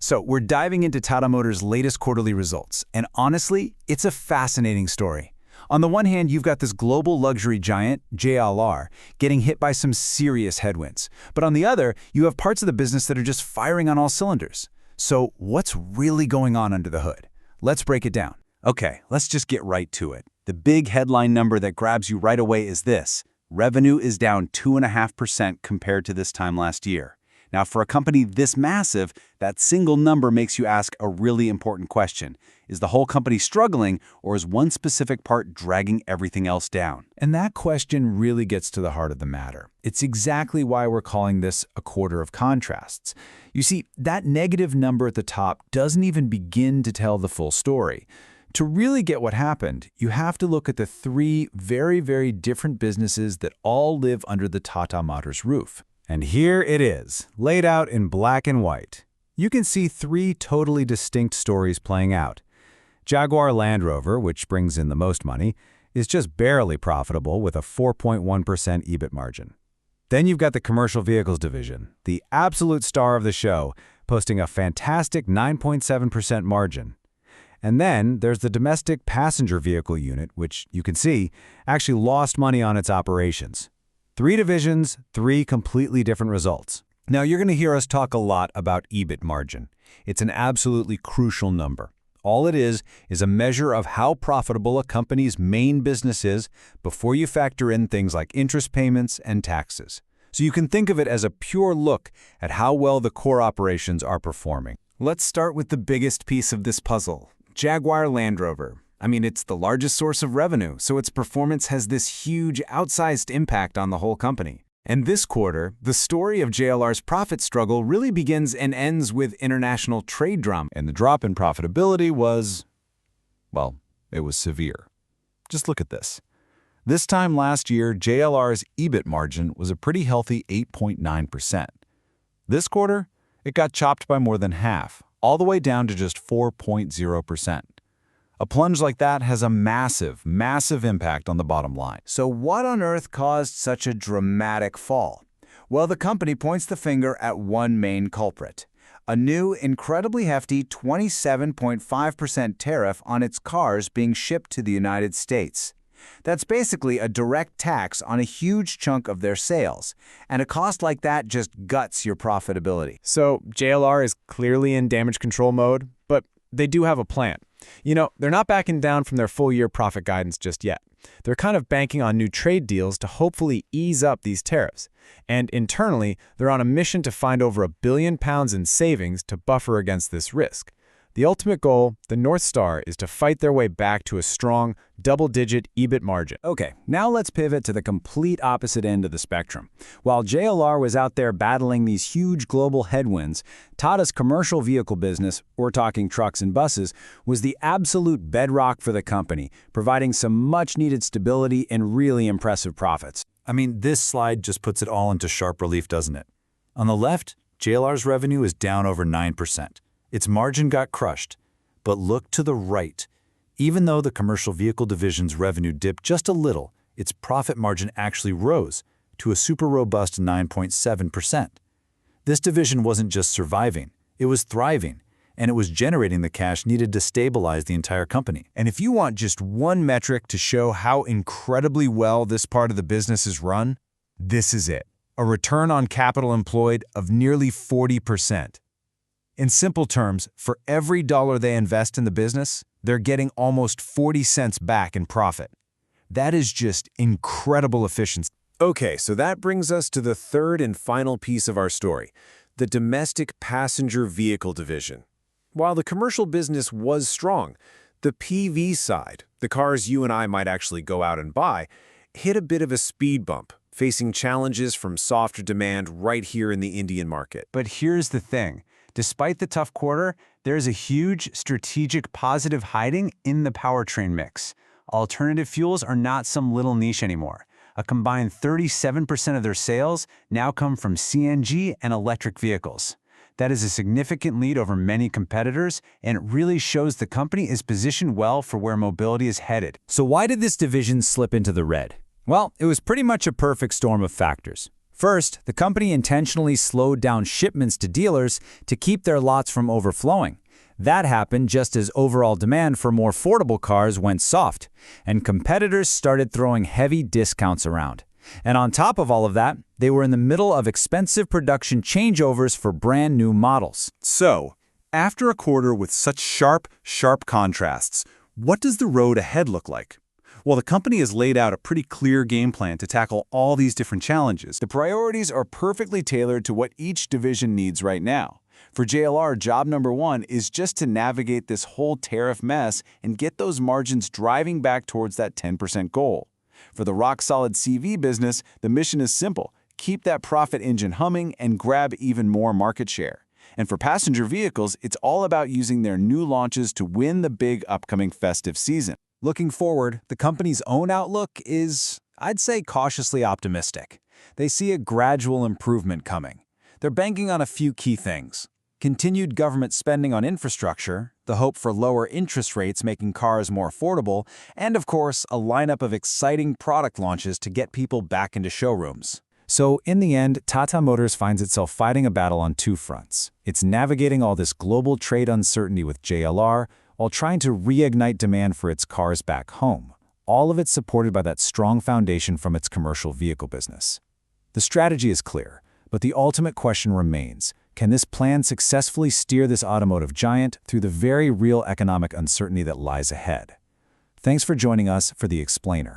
So we're diving into Tata Motors' latest quarterly results, and honestly, it's a fascinating story. On the one hand, you've got this global luxury giant, JLR, getting hit by some serious headwinds. But on the other, you have parts of the business that are just firing on all cylinders. So what's really going on under the hood? Let's break it down. Okay, let's just get right to it. The big headline number that grabs you right away is this. Revenue is down 2.5% compared to this time last year. Now, for a company this massive, that single number makes you ask a really important question. Is the whole company struggling, or is one specific part dragging everything else down? And that question really gets to the heart of the matter. It's exactly why we're calling this a quarter of contrasts. You see, that negative number at the top doesn't even begin to tell the full story. To really get what happened, you have to look at the three very, very different businesses that all live under the Tata Motors roof. And here it is, laid out in black and white. You can see three totally distinct stories playing out. Jaguar Land Rover, which brings in the most money, is just barely profitable with a 4.1% EBIT margin. Then you've got the commercial vehicles division, the absolute star of the show, posting a fantastic 9.7% margin. And then there's the domestic passenger vehicle unit, which, you can see, actually lost money on its operations. Three divisions, three completely different results. Now, you're going to hear us talk a lot about EBIT margin. It's an absolutely crucial number. All it is a measure of how profitable a company's main business is before you factor in things like interest payments and taxes. So you can think of it as a pure look at how well the core operations are performing. Let's start with the biggest piece of this puzzle, Jaguar Land Rover. I mean, it's the largest source of revenue, so its performance has this huge, outsized impact on the whole company. And this quarter, the story of JLR's profit struggle really begins and ends with international trade drama. And the drop in profitability was, well, it was severe. Just look at this. This time last year, JLR's EBIT margin was a pretty healthy 8.9%. This quarter, it got chopped by more than half, all the way down to just 4.0%. A plunge like that has a massive, massive impact on the bottom line. So what on earth caused such a dramatic fall? Well, the company points the finger at one main culprit: a new, incredibly hefty 27.5% tariff on its cars being shipped to the United States. That's basically a direct tax on a huge chunk of their sales, and a cost like that just guts your profitability. So JLR is clearly in damage control mode, but they do have a plan. You know, they're not backing down from their full-year profit guidance just yet. They're kind of banking on new trade deals to hopefully ease up these tariffs. And internally, they're on a mission to find over £1 billion in savings to buffer against this risk. The ultimate goal, the North Star, is to fight their way back to a strong, double-digit EBIT margin. Okay, now let's pivot to the complete opposite end of the spectrum. While JLR was out there battling these huge global headwinds, Tata's commercial vehicle business, we're talking trucks and buses, was the absolute bedrock for the company, providing some much-needed stability and really impressive profits. I mean, this slide just puts it all into sharp relief, doesn't it? On the left, JLR's revenue is down over 9%. Its margin got crushed. But look to the right. Even though the commercial vehicle division's revenue dipped just a little, its profit margin actually rose to a super robust 9.7%. This division wasn't just surviving, it was thriving, and it was generating the cash needed to stabilize the entire company. And if you want just one metric to show how incredibly well this part of the business is run, this is it: a return on capital employed of nearly 40%. In simple terms, for every dollar they invest in the business, they're getting almost 40 cents back in profit. That is just incredible efficiency. Okay, so that brings us to the third and final piece of our story, the domestic passenger vehicle division. While the commercial business was strong, the PV side, the cars you and I might actually go out and buy, hit a bit of a speed bump, facing challenges from softer demand right here in the Indian market. But here's the thing. Despite the tough quarter, there's a huge strategic positive hiding in the powertrain mix. Alternative fuels are not some little niche anymore. A combined 37% of their sales now come from CNG and electric vehicles. That is a significant lead over many competitors, and it really shows the company is positioned well for where mobility is headed. So why did this division slip into the red? Well, it was pretty much a perfect storm of factors. First, the company intentionally slowed down shipments to dealers to keep their lots from overflowing. That happened just as overall demand for more affordable cars went soft, and competitors started throwing heavy discounts around. And on top of all of that, they were in the middle of expensive production changeovers for brand new models. So, after a quarter with such sharp contrasts, what does the road ahead look like? Well, the company has laid out a pretty clear game plan to tackle all these different challenges. The priorities are perfectly tailored to what each division needs right now. For JLR, job number one is just to navigate this whole tariff mess and get those margins driving back towards that 10% goal. For the rock-solid CV business, the mission is simple: keep that profit engine humming and grab even more market share. And for passenger vehicles, it's all about using their new launches to win the big upcoming festive season. Looking forward, the company's own outlook is, I'd say, cautiously optimistic. They see a gradual improvement coming. They're banking on a few key things: continued government spending on infrastructure, the hope for lower interest rates making cars more affordable, and of course, a lineup of exciting product launches to get people back into showrooms. So, in the end, Tata Motors finds itself fighting a battle on two fronts. It's navigating all this global trade uncertainty with JLR, while trying to reignite demand for its cars back home. All of it supported by that strong foundation from its commercial vehicle business. The strategy is clear, but the ultimate question remains: can this plan successfully steer this automotive giant through the very real economic uncertainty that lies ahead? Thanks for joining us for The Explainer.